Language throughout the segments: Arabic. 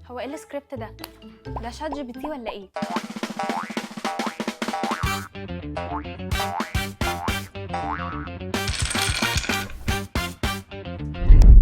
هو ايه السكريبت ده؟ ده شات جي بي تي ولا ايه؟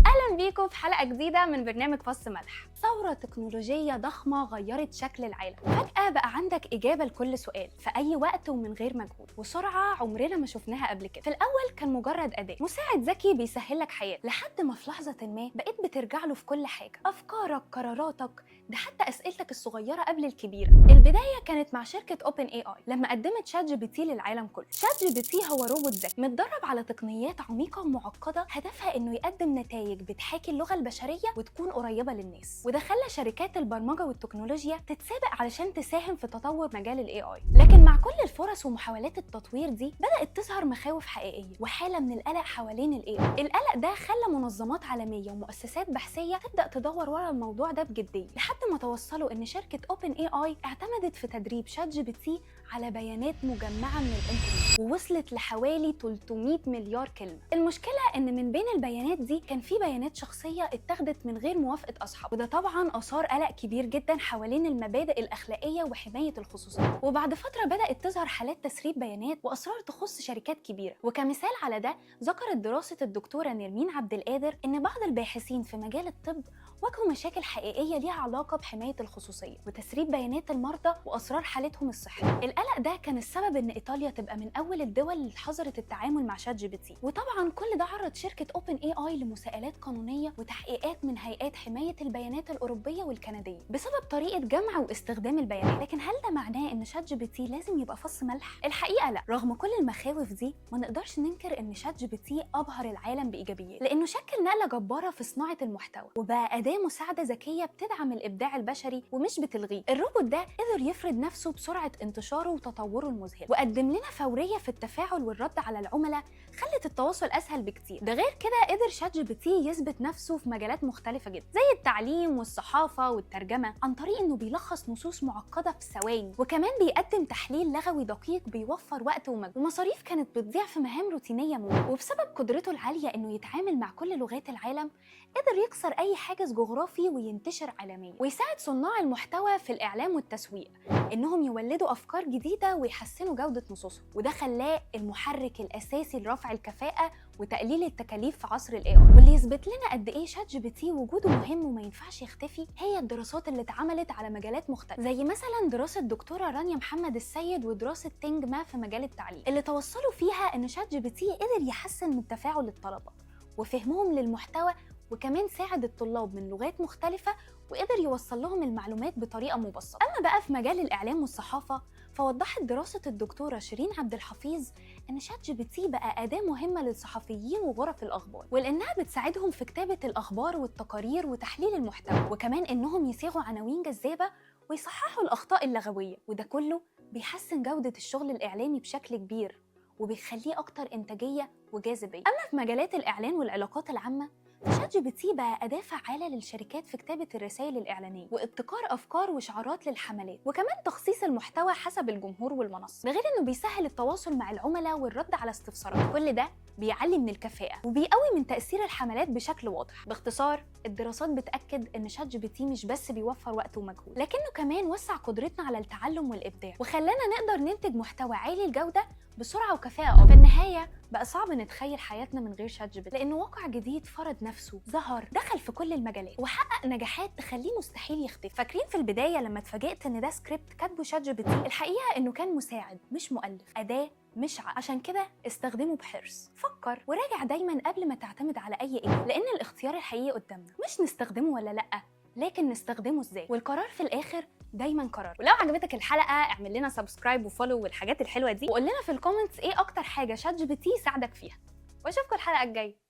اهلا بيكم في حلقه جديده من برنامج فص ملح. ثوره تكنولوجيه ضخمه غيرت شكل العالم، فجاه بقى عندك اجابه لكل سؤال في اي وقت ومن غير مجهود وسرعه عمرنا ما شفناها قبل كده. في الاول كان مجرد اداه، مساعد ذكي بيسهل لك حياتك، لحد ما في لحظه ما بقيت بترجع له في كل حاجه، افكارك، قراراتك، ده حتى اسئلتك الصغيره قبل الكبيره. البدايه كانت مع شركه اوبن اي اي لما قدمت شات جي بي تي للعالم كله. شات جي بي تي هو روبوت ذكي متدرب على تقنيات عميقه ومعقده، هدفها انه يقدم نتائج بتحاكي اللغه البشريه وتكون قريبه للناس، وده خلى شركات البرمجه والتكنولوجيا تتسابق علشان تساهم في تطور مجال الاي اي. لكن مع كل الفرص ومحاولات التطوير دي بدات تظهر مخاوف حقيقيه وحاله من القلق حوالين الاي اي. القلق ده خلى منظمات عالميه ومؤسسات بحثيه تبدا تدور ورا الموضوع ده بجديه، لحد ما توصلوا ان شركه اوبن اي اي اعتمدت في تدريب شات جي بي تي على بيانات مجمعه من الانترنت ووصلت لحوالي 300 مليار كلمه. المشكله ان من بين البيانات دي كان في بيانات شخصيه اتاخدت من غير موافقه اصحابها، وده طبعا اثار قلق كبير جدا حوالين المبادئ الاخلاقيه وحمايه الخصوصيه. وبعد فتره بدات تظهر حالات تسريب بيانات واسرار تخص شركات كبيره، وكمثال على ده ذكرت دراسه الدكتوره نرمين عبد القادر ان بعض الباحثين في مجال الطب واجهوا مشاكل حقيقيه ليها علاقه بحمايه الخصوصيه وتسريب بيانات المرضى واسرار حالتهم الصحيه. القلق ده كان السبب ان ايطاليا تبقى من اول الدول اللي حظرت التعامل مع شات جي بي تي، وطبعا كل ده عرض شركه اوبن اي اي لمساءلات قانونيه وتحقيقات من هيئات حمايه البيانات الاوروبيه والكنديه بسبب طريقه جمع واستخدام البيانات. لكن هل ده معناه ان شات جي بي تي لازم يبقى فص ملح؟ الحقيقه لا، رغم كل المخاوف دي ما نقدرش ننكر ان شات جي بي تي ابهر العالم بايجابيات، لانه شكل نقله جباره في صناعه المحتوى وبقى اداه مساعده ذكيه بتدعم الابداع البشري ومش بتلغيه. الروبوت ده قدر يفرض نفسه بسرعه انتشاره وتطوره المذهل، وقدم لنا فوريه في التفاعل والرد على العملاء خلت التواصل اسهل بكتير. ده غير كده قدر شات جي بي تي يثبت نفسه في مجالات مختلفه جدا زي التعليم والصحافه والترجمه عن طريق انه بيلخص نصوص معقده في ثواني، وكمان بيقدم تحليل لغوي دقيق بيوفر وقت ومجهود ومصاريف كانت بتضيع في مهام روتينيه موت. وبسبب قدرته العاليه انه يتعامل مع كل لغات العالم قدر يكسر اي حاجز جغرافي وينتشر عالميا، ويساعد صناع المحتوى في الاعلام والتسويق انهم يولدوا افكار جديده ويحسنوا جوده نصوصهم، وده خلاه المحرك الاساسي لرفع الكفاءه وتقليل التكاليف في عصر الاي اي. واللي يثبت لنا قد ايه شات جي بي تي وجوده مهم وما ينفعش يختفي هي الدراسات اللي اتعملت على مجالات مختلفه، زي مثلا دراسه دكتوره رانيا محمد السيد ودراسه تينج ما في مجال التعليم، اللي توصلوا فيها ان شات جي بي تي قدر يحسن من تفاعل الطلبه وفهمهم للمحتوى، وكمان ساعد الطلاب من لغات مختلفة وقدر يوصل لهم المعلومات بطريقة مبسطة. أما بقى في مجال الإعلام والصحافة فوضحت دراسة الدكتورة شيرين عبد الحفيظ إن شات جي بي تي بقى أداة مهمة للصحفيين وغرف الأخبار، ولأنها بتساعدهم في كتابة الأخبار والتقارير وتحليل المحتوى، وكمان إنهم يصيغوا عناوين جذابة ويصححوا الأخطاء اللغوية، وده كله بيحسن جودة الشغل الإعلامي بشكل كبير وبيخليه أكتر إنتاجية وجاذبية. أما في مجالات الإعلان والعلاقات العامة فشات جي بي تي بقى أداة فعالة للشركات في كتابة الرسائل الإعلانية وابتكار أفكار وشعارات للحملات، وكمان تخصيص المحتوى حسب الجمهور والمنصة، ده غير إنه بيسهل التواصل مع العملاء والرد على استفسارات. كل ده بيعلي من الكفاءة وبيقوي من تأثير الحملات بشكل واضح. باختصار الدراسات بتأكد إن شات جي بي تي مش بس بيوفر وقت ومجهود، لكنه كمان وسع قدرتنا على التعلم والإبداع وخلانا نقدر ننتج محتوى عالي الجودة بسرعة وكفاءة أكبر. في النهاية بقى صعب نتخيل حياتنا من غير شات جي بي تي، لأنه واقع جديد فرض نفسه، ظهر، دخل في كل المجالات وحقق نجاحات تخليه مستحيل يختفي. فاكرين في البداية لما اتفاجئت إن ده سكريبت كاتبه شات جي بي تي؟ الحقيقة إنه كان مساعد مش مؤلف، أداة مش عشان كده استخدمه بحرص. فكر وراجع دايما قبل ما تعتمد على أي إجابة، لأن الاختيار الحقيقي قدامنا، مش نستخدمه ولا لأ، لكن نستخدمه ازاي، والقرار في الاخر دايما قرار. ولو عجبتك الحلقه اعمل لنا سبسكرايب وفولو والحاجات الحلوه دي، وقول لنا في الكومنتس ايه اكتر حاجه شات جي بي تي ساعدك فيها، واشوفكم الحلقه الجايه.